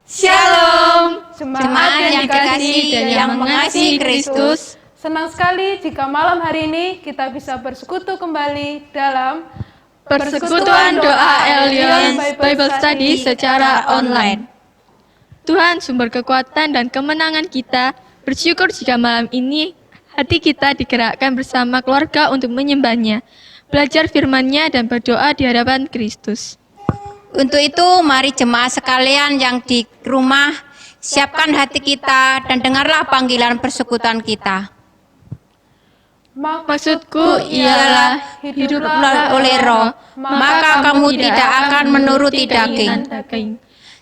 Shalom, jemaat yang dikasihi dan yang mengasihi Kristus. Senang sekali jika malam hari ini kita bisa bersekutu kembali dalam Persekutuan Doa Alliance Bible Study secara online. Tuhan sumber kekuatan dan kemenangan kita, bersyukur jika malam ini hati kita digerakkan bersama keluarga untuk menyembah-Nya, belajar firman-Nya dan berdoa di hadapan Kristus. Untuk itu, mari jemaat sekalian yang di rumah, siapkan hati kita dan dengarlah panggilan persekutuan kita. Maksudku ialah Hiduplah oleh roh, maka kamu tidak akan menuruti daging.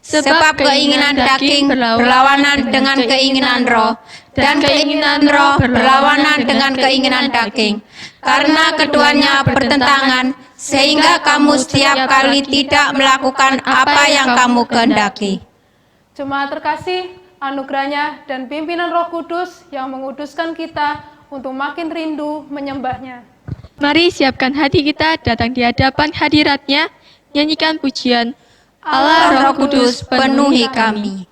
Sebab keinginan daging berlawanan dengan keinginan roh, dan keinginan roh berlawanan dengan keinginan daging. Karena keduanya bertentangan, sehingga kamu setiap kali tidak melakukan apa yang kamu kehendaki. Jemaat terkasih, anugerahnya dan pimpinan Roh Kudus yang menguduskan kita untuk makin rindu menyembah-Nya. Mari siapkan hati kita datang di hadapan hadirat-Nya, nyanyikan pujian Allah Roh Kudus penuhi kami.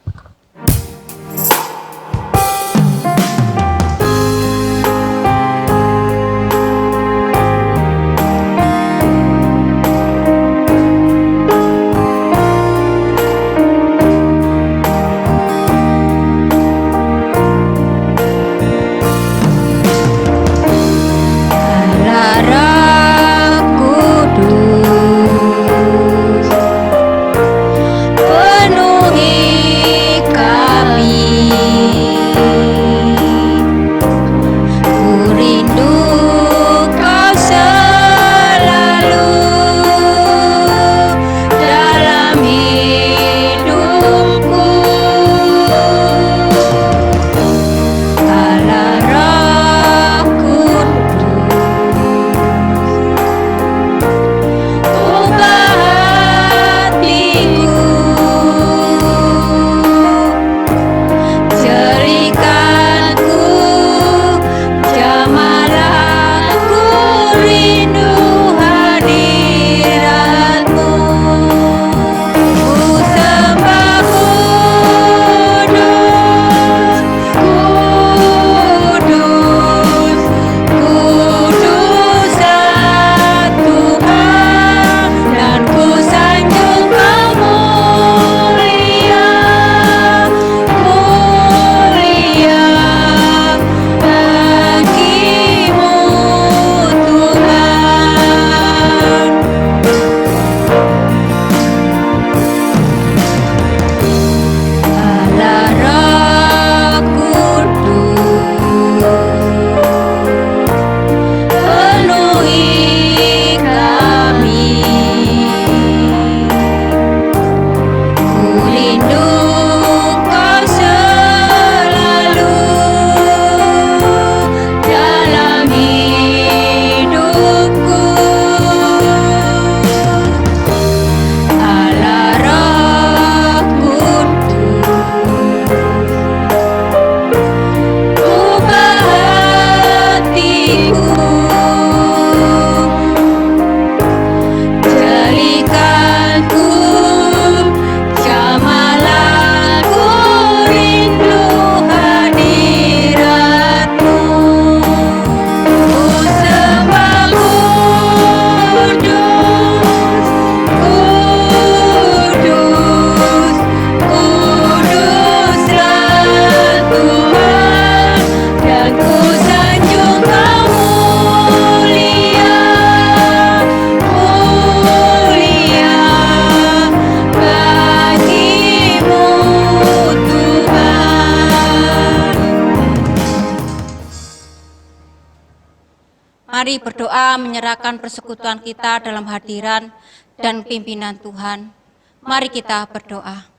Mari berdoa menyerahkan persekutuan kita dalam hadiran dan pimpinan Tuhan. Mari kita berdoa.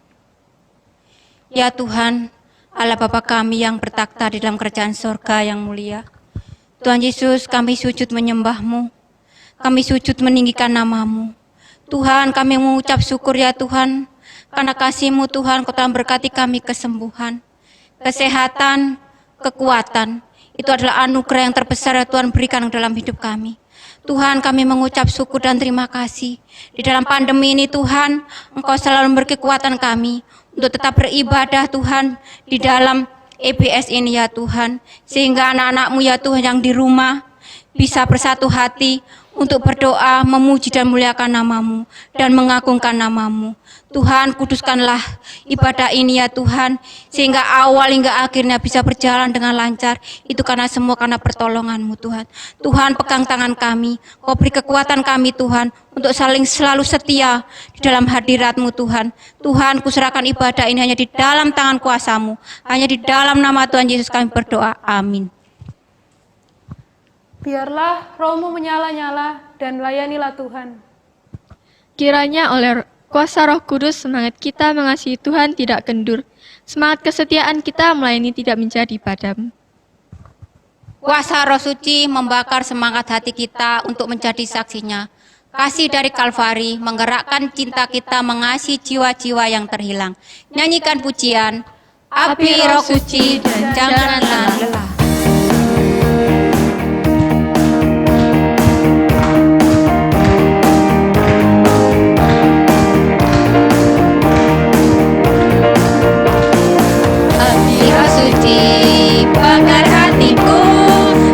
Ya Tuhan, Allah Bapa kami yang bertakhta di dalam kerajaan surga yang mulia. Tuhan Yesus, kami sujud menyembah-Mu. Kami sujud meninggikan nama-Mu. Tuhan, kami mengucap syukur ya Tuhan, karena kasih-Mu Tuhan, Kau telah berkati kami kesembuhan, kesehatan, kekuatan. Itu adalah anugerah yang terbesar yang Tuhan berikan dalam hidup kami. Tuhan, kami mengucap syukur dan terima kasih. Di dalam pandemi ini Tuhan, Engkau selalu memberi kekuatan kami untuk tetap beribadah Tuhan di dalam EBS ini ya Tuhan. Sehingga anak-anak-Mu ya Tuhan yang di rumah bisa bersatu hati untuk berdoa, memuji dan muliakan nama-Mu dan mengagungkan nama-Mu. Tuhan, kuduskanlah ibadah ini ya Tuhan, sehingga awal hingga akhirnya bisa berjalan dengan lancar. Itu karena semua karena pertolongan-Mu Tuhan. Tuhan, pegang tangan kami, Kau beri kekuatan kami Tuhan, untuk saling selalu setia di dalam hadirat-Mu Tuhan. Tuhan, kuserahkan ibadah ini hanya di dalam tangan kuasa-Mu, hanya di dalam nama Tuhan Yesus kami berdoa. Amin. Biarlah roh-Mu menyala-nyala dan layanilah Tuhan. Kiranya oleh kuasa Roh Kudus semangat kita mengasihi Tuhan tidak kendur. Semangat kesetiaan kita melayani tidak menjadi padam. Kuasa Roh Suci membakar semangat hati kita untuk menjadi saksinya. Kasih dari Kalvari menggerakkan cinta kita mengasihi jiwa-jiwa yang terhilang. Nyanyikan pujian, api Roh Suci dan janganlah lelah. Api Roh Suci bakar hatiku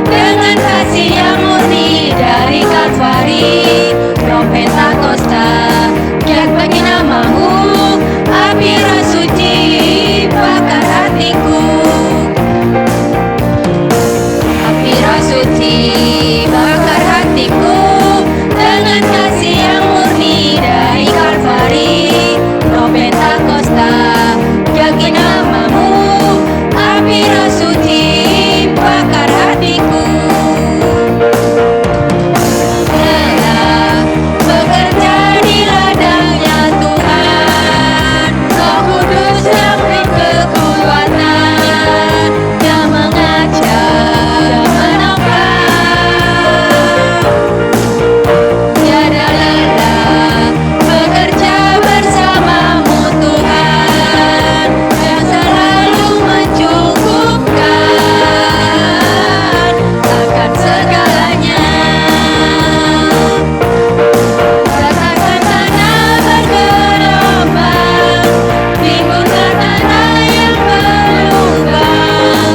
dengan kasih yang murni dari Kalvari. Roh Pentakosta, giat bagi nama-Mu. Api Roh Suci bakar hatiku. Api Roh Suci bakar hatiku dengan kasih yang murni dari Kalvari. Roh Pentakosta, giat bagi nama-Mu. Api Roh Suci bakar hatiku. Lelah bekerja di ladangnya Tuhan, Roh Kudus yang beri kekuatan, yang mengajar dan menopang. Tiada lelah bekerja bersama-Mu Tuhan, yang selalu mencukupkan akan segalanya. Rasakan tanah bergelombang, timbulkan tanah yang berlubang,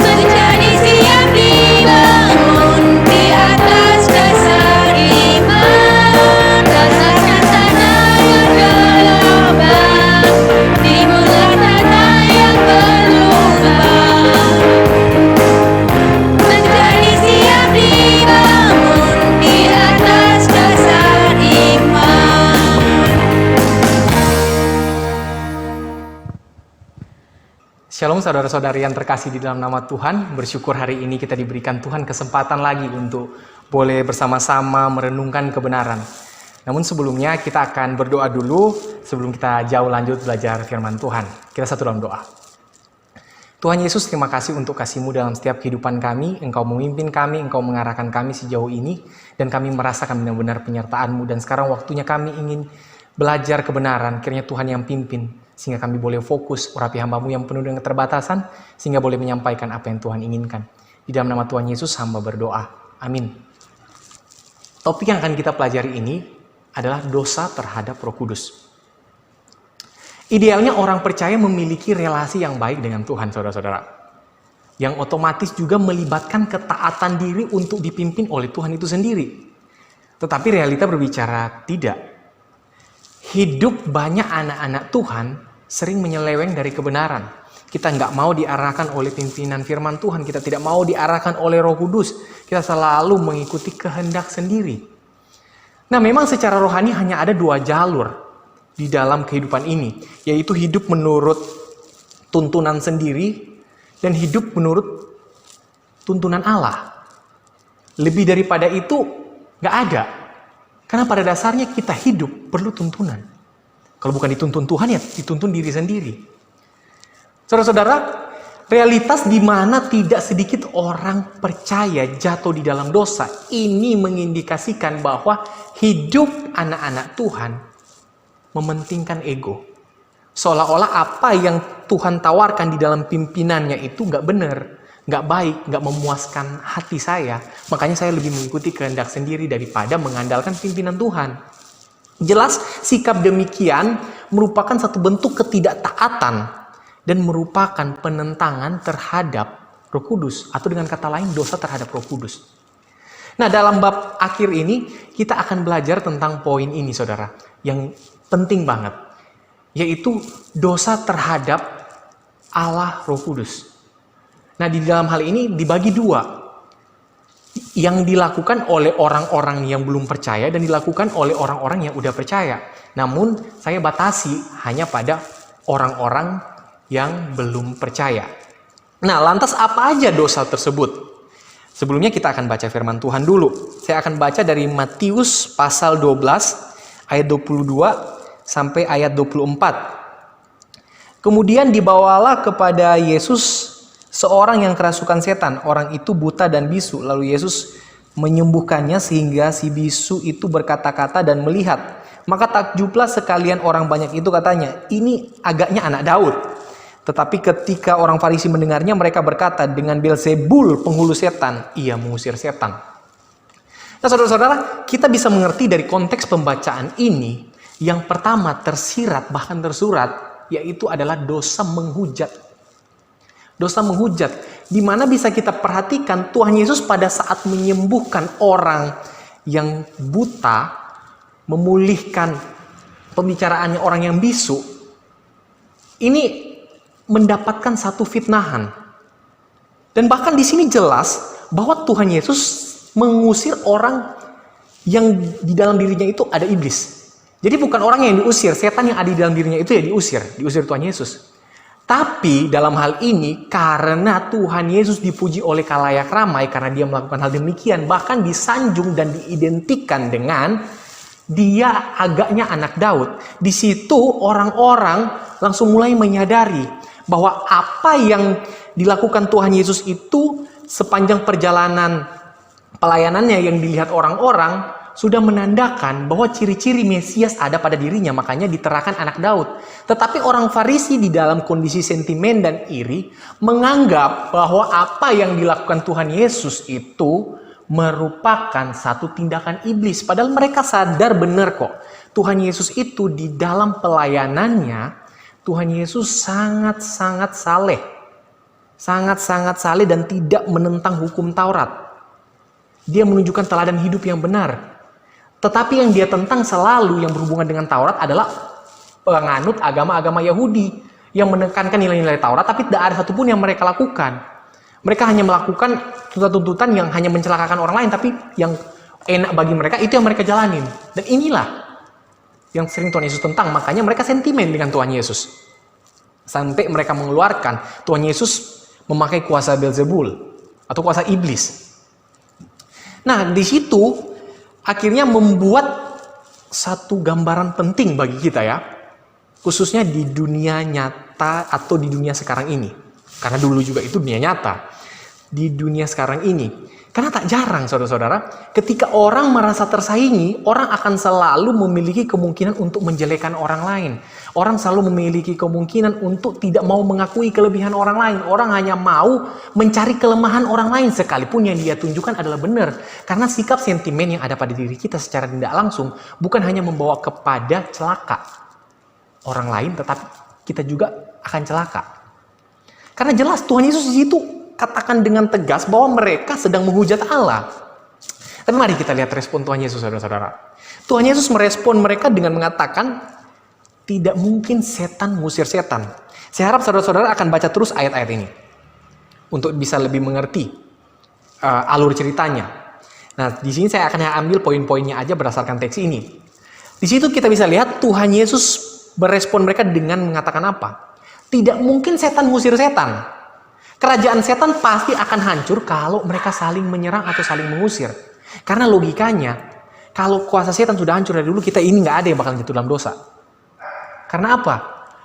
menjadi siap dibangun di atas dasar iman. Rasakan tanah yang bergelombang, timbulkan tanah yang berlubang, menjadi siap dibangun di atas dasar iman. Shalom saudara-saudari yang terkasih di dalam nama Tuhan. Bersyukur hari ini kita diberikan Tuhan kesempatan lagi untuk boleh bersama-sama merenungkan kebenaran. Namun sebelumnya kita akan berdoa dulu sebelum kita jauh lanjut belajar firman Tuhan. Kita satu dalam doa. Tuhan Yesus, terima kasih untuk kasih-Mu dalam setiap kehidupan kami. Engkau memimpin kami, Engkau mengarahkan kami sejauh ini, dan kami merasakan benar-benar penyertaan-Mu. Dan sekarang waktunya kami ingin belajar kebenaran, kiranya Tuhan yang pimpin, sehingga kami boleh fokus urapi hamba-Mu yang penuh dengan keterbatasan, sehingga boleh menyampaikan apa yang Tuhan inginkan. Di dalam nama Tuhan Yesus hamba berdoa. Amin. Topik yang akan kita pelajari ini adalah dosa terhadap Roh Kudus. Idealnya orang percaya memiliki relasi yang baik dengan Tuhan, saudara-saudara. Yang otomatis juga melibatkan ketaatan diri untuk dipimpin oleh Tuhan itu sendiri. Tetapi realita berbicara tidak. Hidup banyak anak-anak Tuhan sering menyeleweng dari kebenaran. Kita nggak mau diarahkan oleh pimpinan firman Tuhan. Kita tidak mau diarahkan oleh Roh Kudus. Kita selalu mengikuti kehendak sendiri. Nah, memang secara rohani hanya ada dua jalur di dalam kehidupan ini, yaitu hidup menurut tuntunan sendiri dan hidup menurut tuntunan Allah. Lebih daripada itu nggak ada, karena pada dasarnya kita hidup perlu tuntunan. Kalau bukan dituntun Tuhan, ya dituntun diri sendiri. Saudara-saudara, realitas di mana tidak sedikit orang percaya jatuh di dalam dosa ini mengindikasikan bahwa hidup anak-anak Tuhan mementingkan ego. Seolah-olah apa yang Tuhan tawarkan di dalam pimpinannya itu nggak benar, nggak baik, nggak memuaskan hati saya. Makanya saya lebih mengikuti kehendak sendiri daripada mengandalkan pimpinan Tuhan. Jelas sikap demikian merupakan satu bentuk ketidaktaatan dan merupakan penentangan terhadap Roh Kudus, atau dengan kata lain dosa terhadap Roh Kudus. Nah, dalam bab akhir ini kita akan belajar tentang poin ini, saudara, yang penting banget, yaitu dosa terhadap Allah Roh Kudus. Nah, di dalam hal ini dibagi dua, yang dilakukan oleh orang-orang yang belum percaya dan dilakukan oleh orang-orang yang udah percaya. Namun saya batasi hanya pada orang-orang yang belum percaya. Nah, lantas apa aja dosa tersebut? Sebelumnya kita akan baca firman Tuhan dulu. Saya akan baca dari Matius pasal 12 ayat 22 sampai ayat 24. Kemudian dibawalah kepada Yesus seorang yang kerasukan setan. Orang itu buta dan bisu. Lalu Yesus menyembuhkannya sehingga si bisu itu berkata-kata dan melihat. Maka takjublah sekalian orang banyak itu, katanya, ini agaknya anak Daud. Tetapi ketika orang Farisi mendengarnya, mereka berkata, dengan Beelzebul penghulu setan, ia mengusir setan. Nah, saudara-saudara, kita bisa mengerti dari konteks pembacaan ini, yang pertama tersirat bahkan tersurat, yaitu adalah dosa menghujat. Dosa menghujat, di mana bisa kita perhatikan Tuhan Yesus pada saat menyembuhkan orang yang buta, memulihkan pembicaraannya orang yang bisu, ini mendapatkan satu fitnahan. Dan bahkan di sini jelas bahwa Tuhan Yesus mengusir orang yang di dalam dirinya itu ada iblis. Jadi bukan orang yang diusir, setan yang ada di dalam dirinya itu ya diusir Tuhan Yesus. Tapi dalam hal ini karena Tuhan Yesus dipuji oleh khalayak ramai karena dia melakukan hal demikian, bahkan disanjung dan diidentikan dengan dia agaknya anak Daud. Di situ orang-orang langsung mulai menyadari bahwa apa yang dilakukan Tuhan Yesus itu sepanjang perjalanan pelayanannya yang dilihat orang-orang sudah menandakan bahwa ciri-ciri Mesias ada pada dirinya, makanya diterakan anak Daud. Tetapi orang Farisi di dalam kondisi sentimen dan iri menganggap bahwa apa yang dilakukan Tuhan Yesus itu merupakan satu tindakan iblis. Padahal mereka sadar benar kok, Tuhan Yesus itu di dalam pelayanannya, Tuhan Yesus sangat-sangat saleh. Sangat-sangat saleh dan tidak menentang hukum Taurat. Dia menunjukkan teladan hidup yang benar. Tetapi yang dia tentang selalu yang berhubungan dengan Taurat adalah penganut agama-agama Yahudi yang menekankan nilai-nilai Taurat, tapi tidak ada satupun yang mereka lakukan. Mereka hanya melakukan tuntutan-tuntutan yang hanya mencelakakan orang lain, tapi yang enak bagi mereka itu yang mereka jalanin. Dan inilah yang sering Tuhan Yesus tentang, makanya mereka sentimen dengan Tuhan Yesus. Sampai mereka mengeluarkan Tuhan Yesus memakai kuasa Beelzebul atau kuasa iblis. Nah, di situ akhirnya membuat satu gambaran penting bagi kita ya, khususnya di dunia nyata atau di dunia sekarang ini. Karena dulu juga itu dunia nyata. Di dunia sekarang ini, karena tak jarang saudara-saudara, ketika orang merasa tersaingi, orang akan selalu memiliki kemungkinan untuk menjelekan orang lain. Orang selalu memiliki kemungkinan untuk tidak mau mengakui kelebihan orang lain. Orang hanya mau mencari kelemahan orang lain sekalipun yang dia tunjukkan adalah benar. Karena sikap sentimen yang ada pada diri kita secara tidak langsung bukan hanya membawa kepada celaka orang lain, tetapi kita juga akan celaka. Karena jelas Tuhan Yesus di situ katakan dengan tegas bahwa mereka sedang menghujat Allah. Tapi mari kita lihat respon Tuhan Yesus, saudara-saudara. Tuhan Yesus merespon mereka dengan mengatakan, tidak mungkin setan mengusir setan. Saya harap saudara-saudara akan baca terus ayat-ayat ini untuk bisa lebih mengerti alur ceritanya. Nah, di sini saya akan ambil poin-poinnya aja berdasarkan teks ini. Di situ kita bisa lihat Tuhan Yesus merespon mereka dengan mengatakan apa? Tidak mungkin setan mengusir setan. Kerajaan setan pasti akan hancur kalau mereka saling menyerang atau saling mengusir. Karena logikanya, kalau kuasa setan sudah hancur dari dulu, kita ini nggak ada yang bakal jatuh dalam dosa. Karena apa?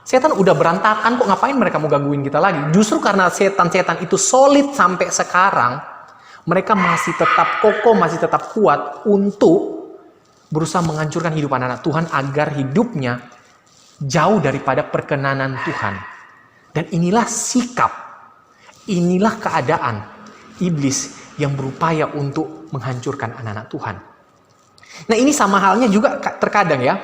Setan udah berantakan kok, ngapain mereka mau gangguin kita lagi? Justru karena setan-setan itu solid sampai sekarang, mereka masih tetap kokoh, masih tetap kuat untuk berusaha menghancurkan hidup anak-anak Tuhan agar hidupnya jauh daripada perkenanan Tuhan. Dan inilah sikap, inilah keadaan iblis yang berupaya untuk menghancurkan anak-anak Tuhan. Nah, ini sama halnya juga terkadang ya.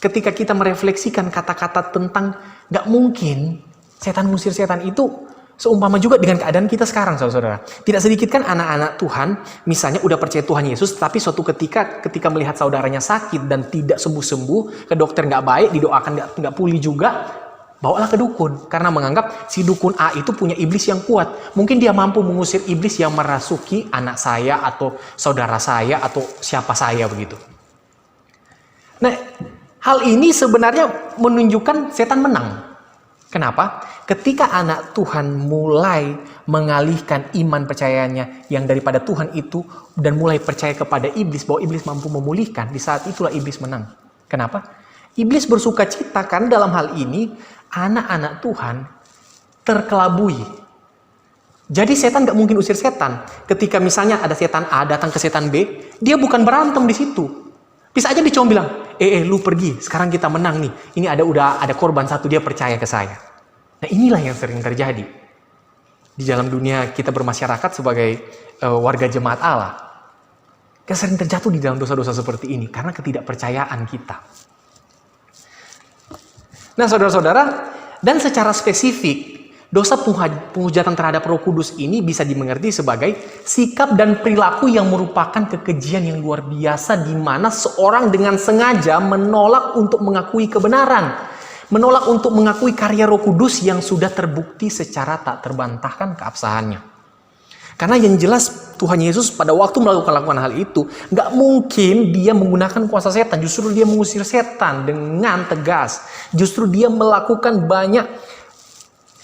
ketika kita merefleksikan kata-kata tentang gak mungkin setan ngusir setan itu seumpama juga dengan keadaan kita sekarang, saudara-saudara. Tidak sedikit kan anak-anak Tuhan, misalnya udah percaya Tuhan Yesus, tapi suatu ketika melihat saudaranya sakit dan tidak sembuh-sembuh, ke dokter nggak baik, didoakan nggak pulih juga, bawalah ke dukun. Karena menganggap si dukun A itu punya iblis yang kuat. Mungkin dia mampu mengusir iblis yang merasuki anak saya, atau saudara saya, atau siapa saya begitu. Nah, hal ini sebenarnya menunjukkan setan menang. Kenapa? Ketika anak Tuhan mulai mengalihkan iman percayanya yang daripada Tuhan itu dan mulai percaya kepada iblis bahwa iblis mampu memulihkan, di saat itulah iblis menang. Kenapa? Iblis bersuka cita karena dalam hal ini anak-anak Tuhan terkelabui. Jadi setan gak mungkin usir setan. Ketika misalnya ada setan A datang ke setan B, dia bukan berantem di situ. Bisa aja dia cuma bilang, lu pergi, sekarang kita menang nih. Ini udah ada korban satu, dia percaya ke saya. Nah, inilah yang sering terjadi di dalam dunia kita bermasyarakat sebagai warga jemaat Allah. Kita sering terjatuh di dalam dosa-dosa seperti ini karena ketidakpercayaan kita. Nah, saudara-saudara, dan secara spesifik, dosa penghujatan terhadap Roh Kudus ini bisa dimengerti sebagai sikap dan perilaku yang merupakan kekejian yang luar biasa di mana seorang dengan sengaja menolak untuk mengakui kebenaran. Menolak untuk mengakui karya Roh Kudus yang sudah terbukti secara tak terbantahkan keabsahannya. Karena yang jelas Tuhan Yesus pada waktu melakukan hal itu, gak mungkin dia menggunakan kuasa setan. Justru dia mengusir setan dengan tegas. Justru dia melakukan banyak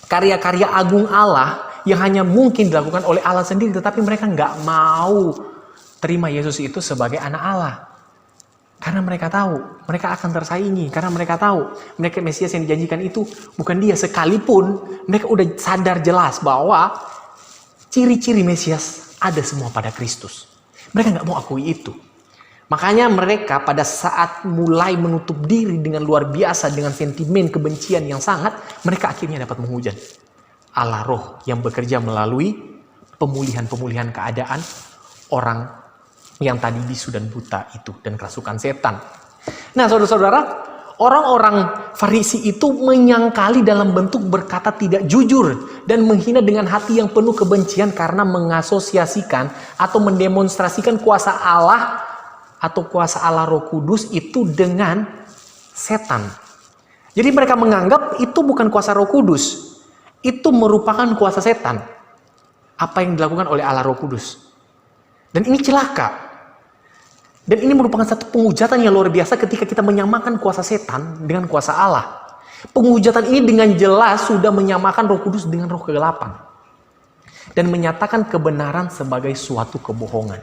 karya-karya agung Allah yang hanya mungkin dilakukan oleh Allah sendiri. Tetapi mereka gak mau terima Yesus itu sebagai anak Allah. Karena mereka tahu, mereka akan tersaingi. Karena mereka tahu, mereka Mesias yang dijanjikan itu bukan dia. Sekalipun mereka udah sadar jelas bahwa ciri-ciri Mesias ada semua pada Kristus. Mereka nggak mau akui itu. Makanya mereka pada saat mulai menutup diri dengan luar biasa, dengan sentimen kebencian yang sangat, mereka akhirnya dapat menghujat Allah Roh yang bekerja melalui pemulihan-pemulihan keadaan orang yang tadi bisu dan buta itu dan kerasukan setan. Nah, saudara-saudara, orang-orang Farisi itu menyangkali dalam bentuk berkata tidak jujur dan menghina dengan hati yang penuh kebencian karena mengasosiasikan atau mendemonstrasikan kuasa Allah atau kuasa Allah Roh Kudus itu dengan setan. Jadi mereka menganggap itu bukan kuasa Roh Kudus, itu merupakan kuasa setan. Apa yang dilakukan oleh Allah Roh Kudus. Dan ini celaka. Dan ini merupakan satu penghujatan yang luar biasa ketika kita menyamakan kuasa setan dengan kuasa Allah. Penghujatan ini dengan jelas sudah menyamakan Roh Kudus dengan roh kegelapan. Dan menyatakan kebenaran sebagai suatu kebohongan.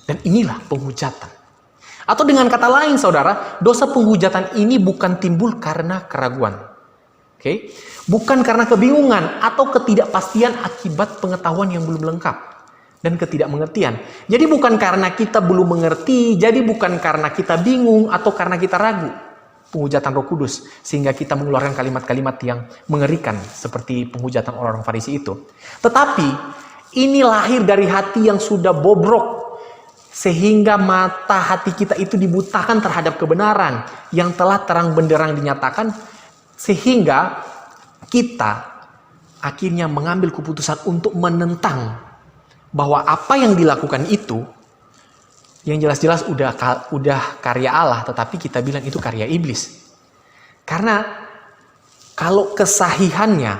Dan inilah penghujatan. Atau dengan kata lain, saudara, dosa penghujatan ini bukan timbul karena keraguan. Oke? Bukan karena kebingungan atau ketidakpastian akibat pengetahuan yang belum lengkap. Dan ketidakmengertian. Jadi bukan karena kita belum mengerti, jadi bukan karena kita bingung atau karena kita ragu. Penghujatan Roh Kudus sehingga kita mengeluarkan kalimat-kalimat yang mengerikan seperti penghujatan orang-orang Farisi itu. Tetapi ini lahir dari hati yang sudah bobrok sehingga mata hati kita itu dibutakan terhadap kebenaran yang telah terang benderang dinyatakan sehingga kita akhirnya mengambil keputusan untuk menentang bahwa apa yang dilakukan itu yang jelas-jelas udah karya Allah, tetapi kita bilang itu karya iblis. Karena kalau kesahihannya,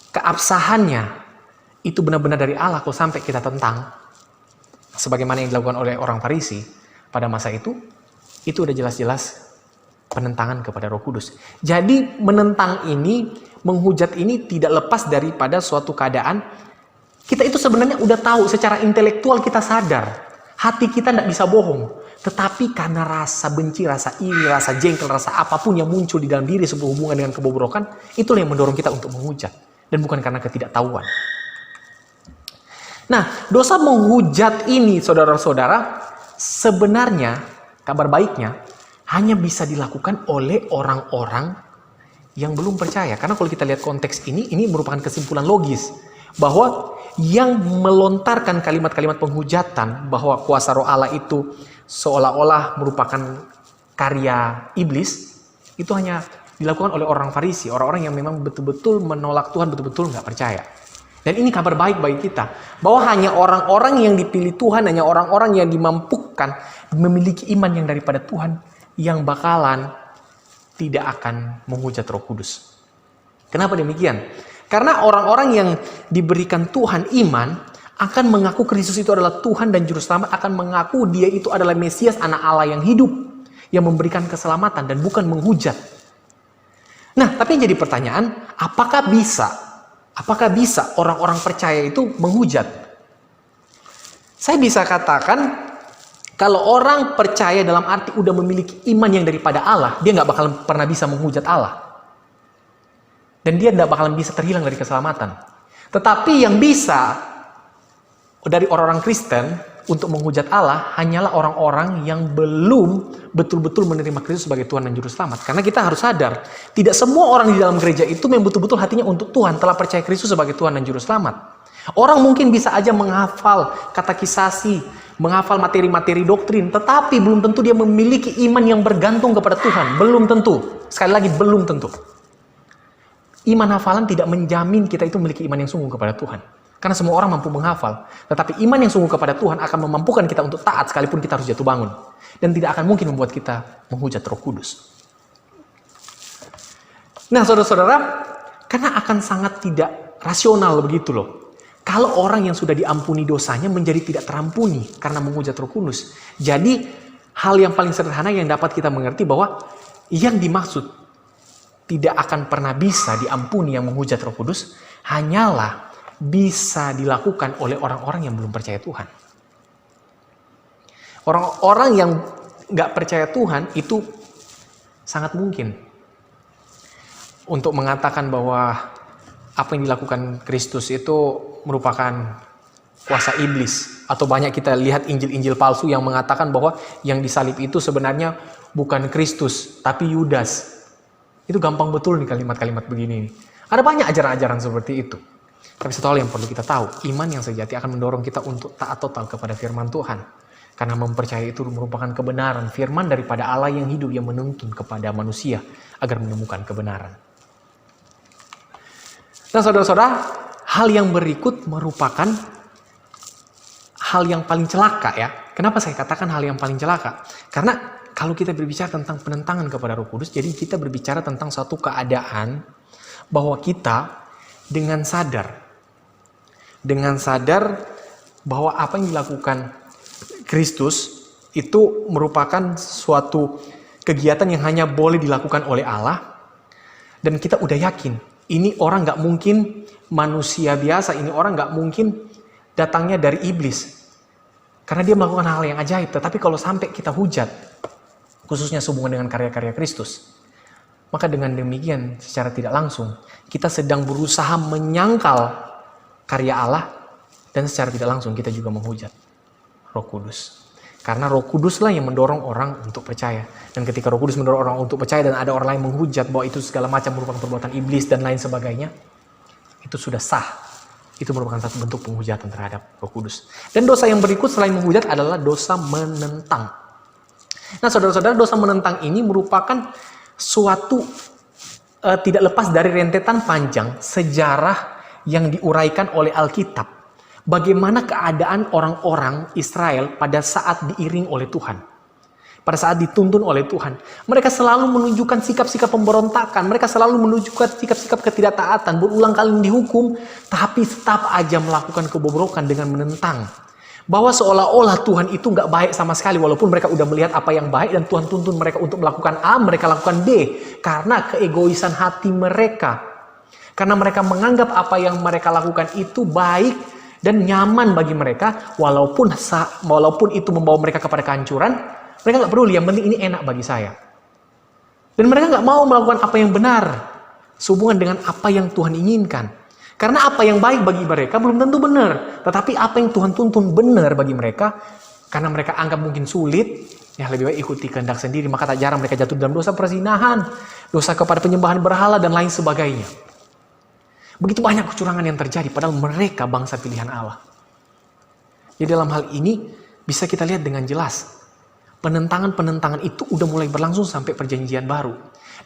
keabsahannya itu benar-benar dari Allah, kalau sampai kita tentang sebagaimana yang dilakukan oleh orang Farisi pada masa itu udah jelas-jelas penentangan kepada Roh Kudus. Jadi menentang ini, menghujat ini tidak lepas daripada suatu keadaan kita itu sebenarnya udah tahu secara intelektual, kita sadar hati kita tidak bisa bohong. Tetapi karena rasa benci, rasa iri, rasa jengkel, rasa apapun yang muncul di dalam diri sebuah hubungan dengan kebobrokan, itulah yang mendorong kita untuk menghujat. Dan bukan karena ketidaktahuan. Nah, dosa menghujat ini, saudara-saudara, sebenarnya kabar baiknya hanya bisa dilakukan oleh orang-orang yang belum percaya. Karena kalau kita lihat konteks ini merupakan kesimpulan logis. Bahwa yang melontarkan kalimat-kalimat penghujatan bahwa kuasa roh Allah itu seolah-olah merupakan karya iblis, itu hanya dilakukan oleh orang Farisi, orang-orang yang memang betul-betul menolak Tuhan, betul-betul nggak percaya. Dan ini kabar baik bagi kita, bahwa hanya orang-orang yang dipilih Tuhan, hanya orang-orang yang dimampukan memiliki iman yang daripada Tuhan, yang bakalan tidak akan menghujat Roh Kudus. Kenapa demikian? Karena orang-orang yang diberikan Tuhan iman, akan mengaku Kristus itu adalah Tuhan dan Juru Selamat, akan mengaku dia itu adalah Mesias, anak Allah yang hidup, yang memberikan keselamatan dan bukan menghujat. Nah, tapi yang jadi pertanyaan, apakah bisa orang-orang percaya itu menghujat? Saya bisa katakan, kalau orang percaya dalam arti udah memiliki iman yang daripada Allah, dia nggak bakalan pernah bisa menghujat Allah. Dan dia nggak bakalan bisa terhilang dari keselamatan. Tetapi yang bisa dari orang-orang Kristen untuk menghujat Allah hanyalah orang-orang yang belum betul-betul menerima Kristus sebagai Tuhan dan Juru Selamat. Karena kita harus sadar, tidak semua orang di dalam gereja itu memang betul-betul hatinya untuk Tuhan, telah percaya Kristus sebagai Tuhan dan Juru Selamat. Orang mungkin bisa aja menghafal katekisasi, menghafal materi-materi doktrin, tetapi belum tentu dia memiliki iman yang bergantung kepada Tuhan. Belum tentu. Sekali lagi, belum tentu. Iman hafalan tidak menjamin kita itu memiliki iman yang sungguh kepada Tuhan. Karena semua orang mampu menghafal. Tetapi iman yang sungguh kepada Tuhan akan memampukan kita untuk taat sekalipun kita harus jatuh bangun. Dan tidak akan mungkin membuat kita menghujat Roh Kudus. Nah, saudara-saudara, karena akan sangat tidak rasional begitu loh. Kalau orang yang sudah diampuni dosanya menjadi tidak terampuni karena menghujat Roh Kudus. Jadi, hal yang paling sederhana yang dapat kita mengerti bahwa yang dimaksud tidak akan pernah bisa diampuni yang menghujat Roh Kudus hanyalah bisa dilakukan oleh orang-orang yang belum percaya Tuhan. Orang-orang yang nggak percaya Tuhan itu sangat mungkin untuk mengatakan bahwa apa yang dilakukan Kristus itu merupakan kuasa iblis. Atau banyak kita lihat injil-injil palsu yang mengatakan bahwa yang disalib itu sebenarnya bukan Kristus, tapi Yudas. Itu gampang betul nih kalimat-kalimat begini. Ada banyak ajaran-ajaran seperti itu. Tapi satu hal yang perlu kita tahu, iman yang sejati akan mendorong kita untuk taat total kepada firman Tuhan. Karena mempercayai itu merupakan kebenaran, firman daripada Allah yang hidup yang menuntun kepada manusia agar menemukan kebenaran. Nah, saudara-saudara, hal yang berikut merupakan hal yang paling celaka ya. Kenapa saya katakan hal yang paling celaka? Karena kalau kita berbicara tentang penentangan kepada Roh Kudus, jadi kita berbicara tentang suatu keadaan bahwa kita dengan sadar bahwa apa yang dilakukan Kristus itu merupakan suatu kegiatan yang hanya boleh dilakukan oleh Allah, dan kita udah yakin ini orang gak mungkin manusia biasa, ini orang gak mungkin datangnya dari iblis karena dia melakukan hal yang ajaib. Tetapi kalau sampai kita hujat khususnya sehubungan dengan karya-karya Kristus, maka dengan demikian secara tidak langsung kita sedang berusaha menyangkal karya Allah, dan secara tidak langsung kita juga menghujat Roh Kudus. Karena Roh Kuduslah yang mendorong orang untuk percaya. Dan ketika Roh Kudus mendorong orang untuk percaya dan ada orang lain menghujat bahwa itu segala macam merupakan perbuatan iblis dan lain sebagainya, itu sudah sah. Itu merupakan satu bentuk penghujatan terhadap Roh Kudus. Dan dosa yang berikut selain menghujat adalah dosa menentang. Nah, saudara-saudara, dosa menentang ini merupakan suatu tidak lepas dari rentetan panjang sejarah yang diuraikan oleh Alkitab. Bagaimana keadaan orang-orang Israel pada saat diiring oleh Tuhan. Pada saat dituntun oleh Tuhan. Mereka selalu menunjukkan sikap-sikap pemberontakan. Mereka selalu menunjukkan sikap-sikap ketidaktaatan. Berulang kali dihukum, tapi tetap aja melakukan kebobrokan dengan menentang. Bahwa seolah-olah Tuhan itu nggak baik sama sekali. Walaupun mereka udah melihat apa yang baik dan Tuhan tuntun mereka untuk melakukan A, mereka lakukan B. Karena keegoisan hati mereka. Karena mereka menganggap apa yang mereka lakukan itu baik dan nyaman bagi mereka. Walaupun itu membawa mereka kepada kehancuran, mereka nggak peduli. Yang penting ini enak bagi saya. Dan mereka nggak mau melakukan apa yang benar sehubungan dengan apa yang Tuhan inginkan. Karena apa yang baik bagi mereka belum tentu benar. Tetapi apa yang Tuhan tuntun benar bagi mereka, karena mereka anggap mungkin sulit, ya lebih baik ikuti kehendak sendiri. Maka tak jarang mereka jatuh dalam dosa perzinahan, dosa kepada penyembahan berhala, dan lain sebagainya. Begitu banyak kecurangan yang terjadi, padahal mereka bangsa pilihan Allah. Jadi dalam hal ini bisa kita lihat dengan jelas Penentangan-penentangan itu udah mulai berlangsung sampai perjanjian baru.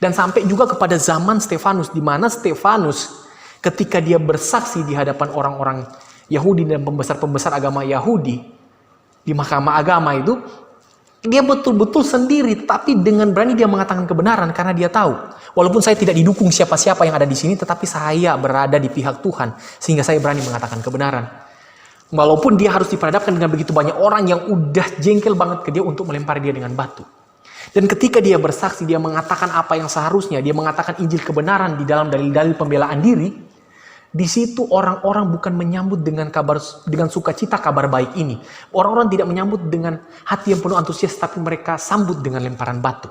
Dan sampai juga kepada zaman Stefanus, di mana Stefanus ketika dia bersaksi di hadapan orang-orang Yahudi dan pembesar-pembesar agama Yahudi di mahkamah agama itu, dia betul-betul sendiri, tapi dengan berani dia mengatakan kebenaran karena dia tahu, walaupun saya tidak didukung siapa-siapa yang ada di sini, tetapi saya berada di pihak Tuhan sehingga saya berani mengatakan kebenaran. Walaupun dia harus diperhadapkan dengan begitu banyak orang yang udah jengkel banget ke dia untuk melempar dia dengan batu. Dan ketika dia bersaksi, dia mengatakan apa yang seharusnya, dia mengatakan Injil kebenaran di dalam dalil-dalil pembelaan diri. Di situ orang-orang bukan menyambut dengan sukacita kabar baik ini. Orang-orang tidak menyambut dengan hati yang penuh antusias, tapi mereka sambut dengan lemparan batu.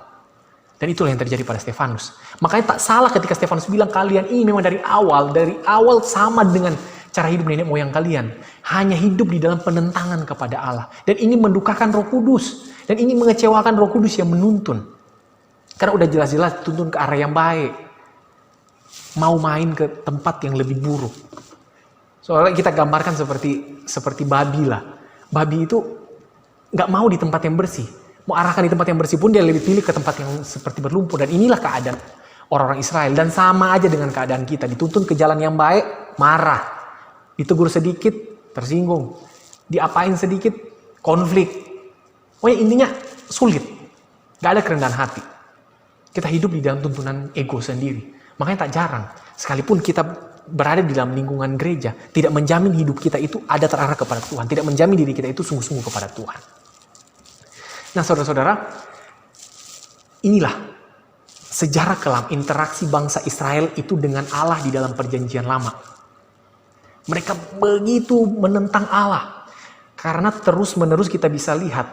Dan itulah yang terjadi pada Stefanus. Makanya tak salah ketika Stefanus bilang, kalian ini memang dari awal sama dengan cara hidup nenek moyang kalian. Hanya hidup di dalam penentangan kepada Allah. Dan ini mendukakan Roh Kudus. Dan ini mengecewakan Roh Kudus yang menuntun. Karena udah jelas-jelas tuntun ke arah yang baik. Mau main ke tempat yang lebih buruk. Soalnya kita gambarkan seperti babi lah. Babi itu nggak mau di tempat yang bersih. Mau arahkan di tempat yang bersih pun dia lebih pilih ke tempat yang seperti berlumpur. Dan inilah keadaan orang-orang Israel. Dan sama aja dengan keadaan kita. Dituntun ke jalan yang baik, marah. Ditegur sedikit, tersinggung. Diapain sedikit, konflik. Pokoknya intinya sulit. Nggak ada kerendahan hati. Kita hidup di dalam tuntunan ego sendiri. Makanya tak jarang, sekalipun kita berada di dalam lingkungan gereja, tidak menjamin hidup kita itu ada terarah kepada Tuhan. Tidak menjamin diri kita itu sungguh-sungguh kepada Tuhan. Nah saudara-saudara, inilah sejarah kelam interaksi bangsa Israel itu dengan Allah di dalam perjanjian lama. Mereka begitu menentang Allah. Karena terus-menerus kita bisa lihat,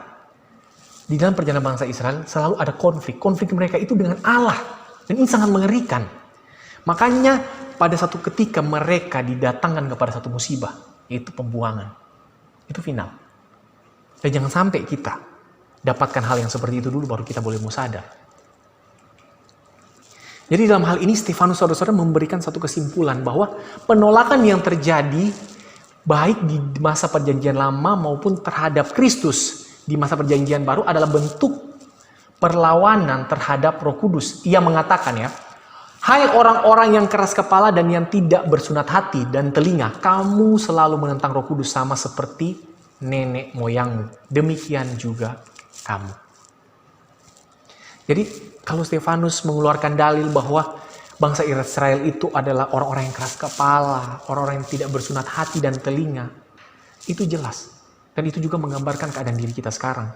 di dalam perjalanan bangsa Israel selalu ada konflik. Konflik mereka itu dengan Allah. Dan ini sangat mengerikan. Makanya pada satu ketika mereka didatangkan kepada satu musibah, yaitu pembuangan. Itu final. Dan jangan sampai kita dapatkan hal yang seperti itu dulu baru kita boleh mau sadar. Jadi dalam hal ini Stefanus saudara-saudara memberikan satu kesimpulan bahwa penolakan yang terjadi baik di masa perjanjian lama maupun terhadap Kristus di masa perjanjian baru adalah bentuk perlawanan terhadap Roh Kudus. Ia mengatakan ya, hai orang-orang yang keras kepala dan yang tidak bersunat hati dan telinga, kamu selalu menentang Roh Kudus sama seperti nenek moyangmu. Demikian juga kamu. Jadi kalau Stefanus mengeluarkan dalil bahwa bangsa Israel itu adalah orang-orang yang keras kepala, orang-orang yang tidak bersunat hati dan telinga, itu jelas. Dan itu juga menggambarkan keadaan diri kita sekarang.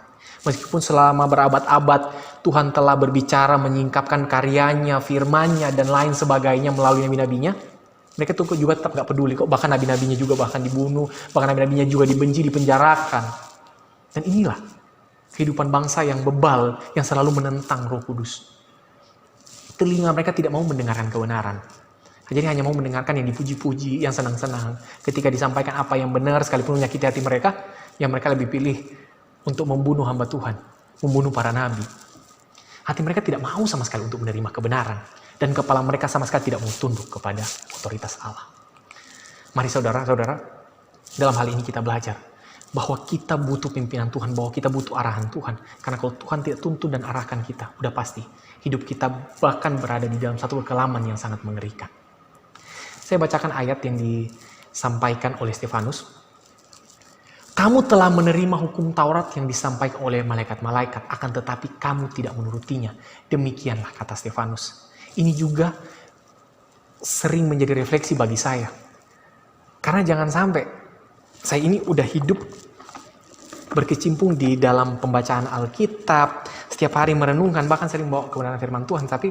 Meskipun selama berabad-abad Tuhan telah berbicara, menyingkapkan karyanya, firman-Nya, dan lain sebagainya melalui nabi-nabinya, mereka tuh juga tetap gak peduli kok. Bahkan nabi-nabinya juga bahkan dibunuh, bahkan nabi-nabinya juga dibenci, dipenjarakan. Dan inilah kehidupan bangsa yang bebal, yang selalu menentang Roh Kudus. Telinga mereka tidak mau mendengarkan kebenaran. Jadi hanya mau mendengarkan yang dipuji-puji, yang senang-senang. Ketika disampaikan apa yang benar, sekalipun menyakiti hati mereka, yang mereka lebih pilih untuk membunuh hamba Tuhan, membunuh para nabi. Hati mereka tidak mau sama sekali untuk menerima kebenaran. Dan kepala mereka sama sekali tidak mau tunduk kepada otoritas Allah. Mari saudara-saudara, dalam hal ini kita belajar bahwa kita butuh pimpinan Tuhan, bahwa kita butuh arahan Tuhan. Karena kalau Tuhan tidak tuntun dan arahkan kita, udah pasti hidup kita bahkan berada di dalam satu kekelaman yang sangat mengerikan. Saya bacakan ayat yang disampaikan oleh Stefanus. Kamu telah menerima hukum Taurat yang disampaikan oleh malaikat-malaikat, akan tetapi kamu tidak menurutinya. Demikianlah kata Stefanus. Ini juga sering menjadi refleksi bagi saya. Karena jangan sampai saya ini udah hidup berkecimpung di dalam pembacaan Alkitab, setiap hari merenungkan, bahkan sering bawa kebenaran firman Tuhan, tapi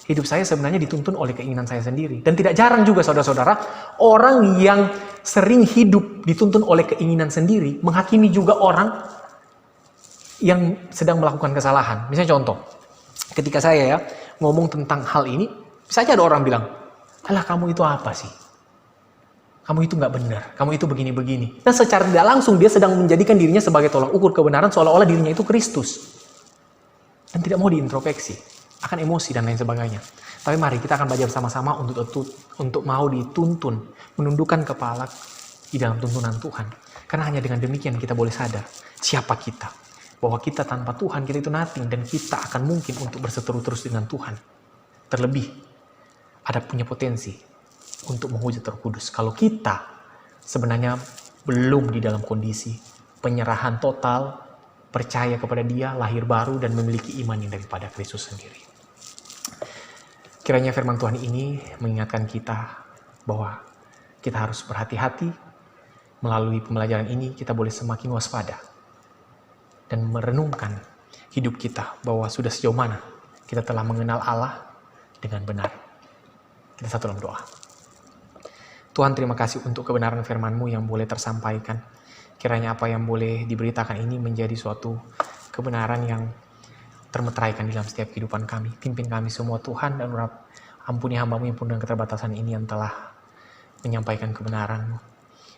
hidup saya sebenarnya dituntun oleh keinginan saya sendiri. Dan tidak jarang juga saudara-saudara, orang yang sering hidup dituntun oleh keinginan sendiri, menghakimi juga orang yang sedang melakukan kesalahan. Misalnya contoh, ketika saya ngomong tentang hal ini, saja ada orang bilang, alah kamu itu apa sih? Kamu itu nggak benar, kamu itu begini-begini. Dan secara tidak langsung dia sedang menjadikan dirinya sebagai tolak ukur kebenaran, seolah-olah dirinya itu Kristus. Dan tidak mau diintrospeksi, akan emosi dan lain sebagainya. Tapi mari kita akan belajar sama-sama untuk mau dituntun, menundukkan kepala di dalam tuntunan Tuhan. Karena hanya dengan demikian kita boleh sadar siapa kita. bahwa kita tanpa Tuhan, kita itu nothing, dan kita akan mungkin untuk berseteru terus dengan Tuhan. Terlebih, ada punya potensi untuk menghujat Roh Kudus. Kalau kita sebenarnya belum di dalam kondisi penyerahan total, percaya kepada Dia, lahir baru, dan memiliki iman yang daripada Kristus sendiri. Kiranya firman Tuhan ini mengingatkan kita bahwa kita harus berhati-hati. Melalui pembelajaran ini kita boleh semakin waspada dan merenungkan hidup kita bahwa sudah sejauh mana kita telah mengenal Allah dengan benar. Kita satu dalam doa. Tuhan, terima kasih untuk kebenaran firman-Mu yang boleh tersampaikan. Kiranya apa yang boleh diberitakan ini menjadi suatu kebenaran yang termeteraikan di dalam setiap kehidupan kami. Pimpin kami semua Tuhan, dan ampuni hamba-Mu yang penuh dengan keterbatasan ini yang telah menyampaikan kebenaran-Mu.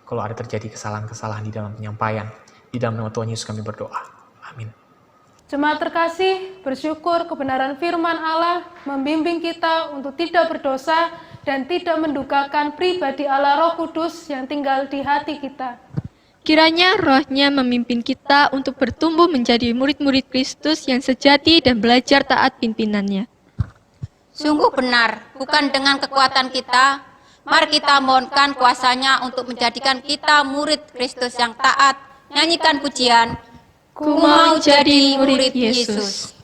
Kalau ada terjadi kesalahan-kesalahan di dalam penyampaian, di dalam nama Tuhan Yesus kami berdoa. Amin. Jemaat terkasih, bersyukur kebenaran firman Allah membimbing kita untuk tidak berdosa dan tidak mendukakan pribadi Allah Roh Kudus yang tinggal di hati kita. Kiranya Roh-Nya memimpin kita untuk bertumbuh menjadi murid-murid Kristus yang sejati dan belajar taat pimpinannya. Sungguh benar, bukan dengan kekuatan kita. Mari kita mohonkan kuasa-Nya untuk menjadikan kita murid Kristus yang taat. Nyanyikan pujian, Ku mau jadi murid Yesus.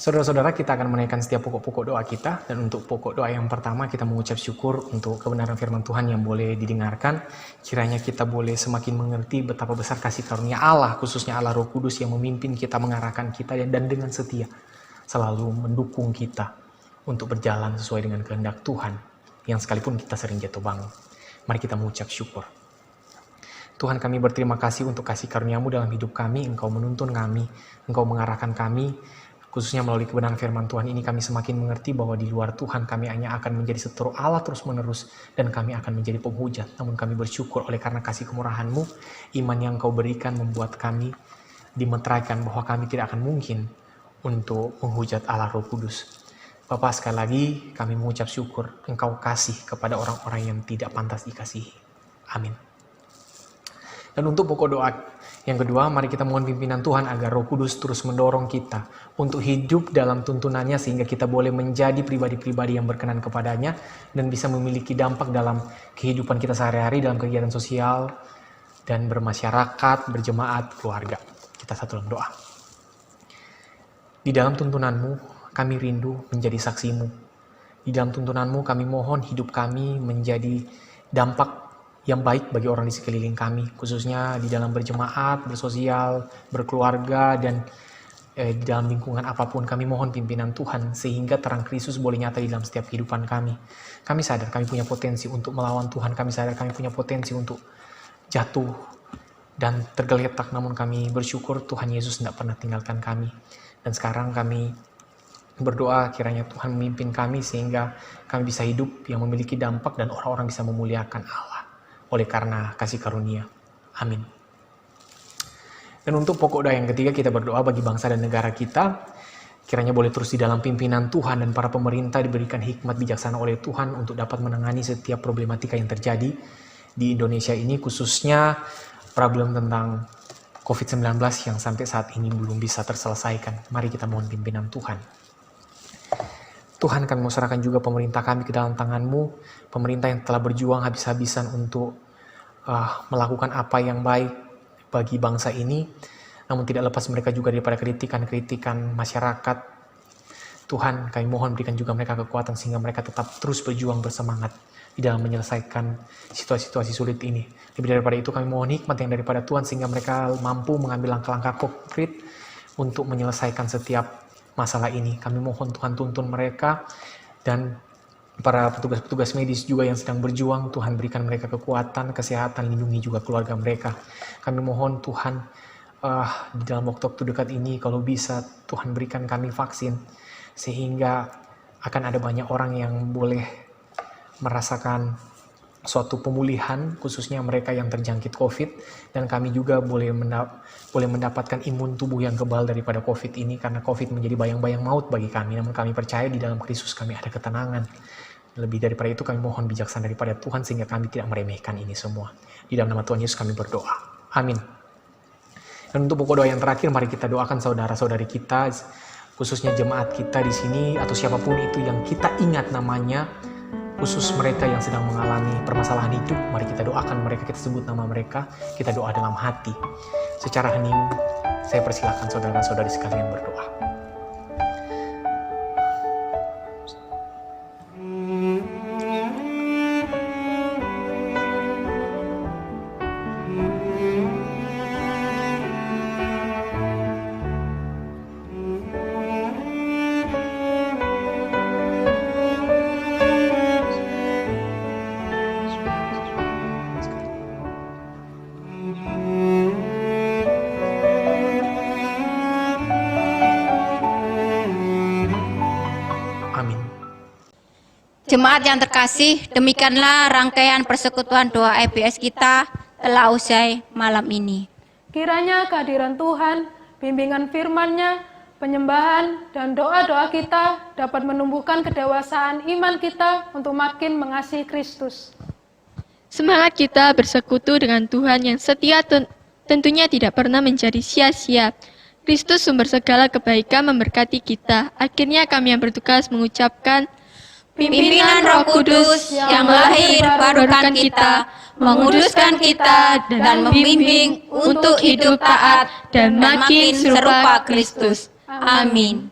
Saudara-saudara, kita akan menaikkan setiap pokok-pokok doa kita, dan untuk pokok doa yang pertama kita mengucap syukur untuk kebenaran firman Tuhan yang boleh didengarkan. Kiranya kita boleh semakin mengerti betapa besar kasih karunia Allah, khususnya Allah Roh Kudus yang memimpin kita, mengarahkan kita, dan dengan setia selalu mendukung kita untuk berjalan sesuai dengan kehendak Tuhan, yang sekalipun kita sering jatuh bangun. Mari kita mengucap syukur. Tuhan, kami berterima kasih untuk kasih karunia-Mu dalam hidup kami. Engkau menuntun kami, Engkau mengarahkan kami. Khususnya melalui kebenaran firman Tuhan ini kami semakin mengerti bahwa di luar Tuhan kami hanya akan menjadi seteru Allah terus-menerus, dan kami akan menjadi penghujat. Namun kami bersyukur oleh karena kasih kemurahan-Mu, iman yang Kau berikan membuat kami dimeteraikan bahwa kami tidak akan mungkin untuk menghujat Allah Roh Kudus. Bapa, sekali lagi kami mengucap syukur Engkau kasih kepada orang-orang yang tidak pantas dikasihi. Amin. Dan untuk pokok doa yang kedua, mari kita mohon pimpinan Tuhan agar Roh Kudus terus mendorong kita untuk hidup dalam tuntunannya, sehingga kita boleh menjadi pribadi-pribadi yang berkenan kepadanya dan bisa memiliki dampak dalam kehidupan kita sehari-hari, dalam kegiatan sosial dan bermasyarakat, berjemaat, keluarga. Kita satu dalam doa. Di dalam tuntunan-Mu kami rindu menjadi saksi-Mu. Di dalam tuntunan-Mu kami mohon hidup kami menjadi dampak yang baik bagi orang di sekeliling kami, khususnya di dalam berjemaat, bersosial, berkeluarga, dan di dalam lingkungan apapun. Kami mohon pimpinan Tuhan sehingga terang Kristus boleh nyata di dalam setiap kehidupan kami. Kami sadar kami punya potensi untuk melawan Tuhan, kami sadar kami punya potensi untuk jatuh dan tergeletak, namun kami bersyukur Tuhan Yesus tidak pernah tinggalkan kami. Dan sekarang kami berdoa kiranya Tuhan memimpin kami sehingga kami bisa hidup yang memiliki dampak dan orang-orang bisa memuliakan Allah oleh karena kasih karunia. Amin. Dan untuk pokok doa yang ketiga, kita berdoa bagi bangsa dan negara kita. Kiranya boleh terus di dalam pimpinan Tuhan dan para pemerintah diberikan hikmat bijaksana oleh Tuhan untuk dapat menangani setiap problematika yang terjadi di Indonesia ini, khususnya problem tentang COVID-19 yang sampai saat ini belum bisa terselesaikan. Mari kita mohon pimpinan Tuhan. Tuhan, kami mau serahkan juga pemerintah kami ke dalam tangan-Mu, pemerintah yang telah berjuang habis-habisan untuk melakukan apa yang baik bagi bangsa ini, namun tidak lepas mereka juga daripada kritikan-kritikan masyarakat. Tuhan, kami mohon berikan juga mereka kekuatan sehingga mereka tetap terus berjuang bersemangat di dalam menyelesaikan situasi-situasi sulit ini. Lebih daripada itu kami mohon hikmat yang daripada Tuhan sehingga mereka mampu mengambil langkah-langkah konkret untuk menyelesaikan setiap masalah ini. Kami mohon Tuhan tuntun mereka dan para petugas-petugas medis juga yang sedang berjuang. Tuhan berikan mereka kekuatan, kesehatan, lindungi juga keluarga mereka. Kami mohon Tuhan di dalam waktu-waktu dekat ini kalau bisa Tuhan berikan kami vaksin sehingga akan ada banyak orang yang boleh merasakan suatu pemulihan, khususnya mereka yang terjangkit COVID, dan kami juga boleh mendapatkan imun tubuh yang kebal daripada COVID ini, karena COVID menjadi bayang-bayang maut bagi kami, namun kami percaya di dalam Kristus kami ada ketenangan. Lebih daripada itu kami mohon bijaksana daripada Tuhan sehingga kami tidak meremehkan ini semua. Di dalam nama Tuhan Yesus kami berdoa. Amin. Dan untuk pokok doa yang terakhir, mari kita doakan saudara-saudari kita, khususnya jemaat kita di sini atau siapapun itu yang kita ingat namanya, khusus mereka yang sedang mengalami permasalahan hidup. Mari kita doakan mereka, kita sebut nama mereka, kita doa dalam hati. Secara hening, saya persilakan saudara-saudari sekalian berdoa. Jemaat yang terkasih, demikianlah rangkaian persekutuan doa EBS kita telah usai malam ini. Kiranya kehadiran Tuhan, bimbingan firman-Nya, penyembahan, dan doa-doa kita dapat menumbuhkan kedewasaan iman kita untuk makin mengasihi Kristus. Semangat kita bersekutu dengan Tuhan yang setia tentunya tidak pernah menjadi sia-sia. Kristus sumber segala kebaikan memberkati kita. Akhirnya kami yang bertugas mengucapkan, Pimpinan Roh Kudus yang lahir barukan kita, menguduskan kita dan membimbing untuk hidup taat dan makin serupa Kristus. Amin.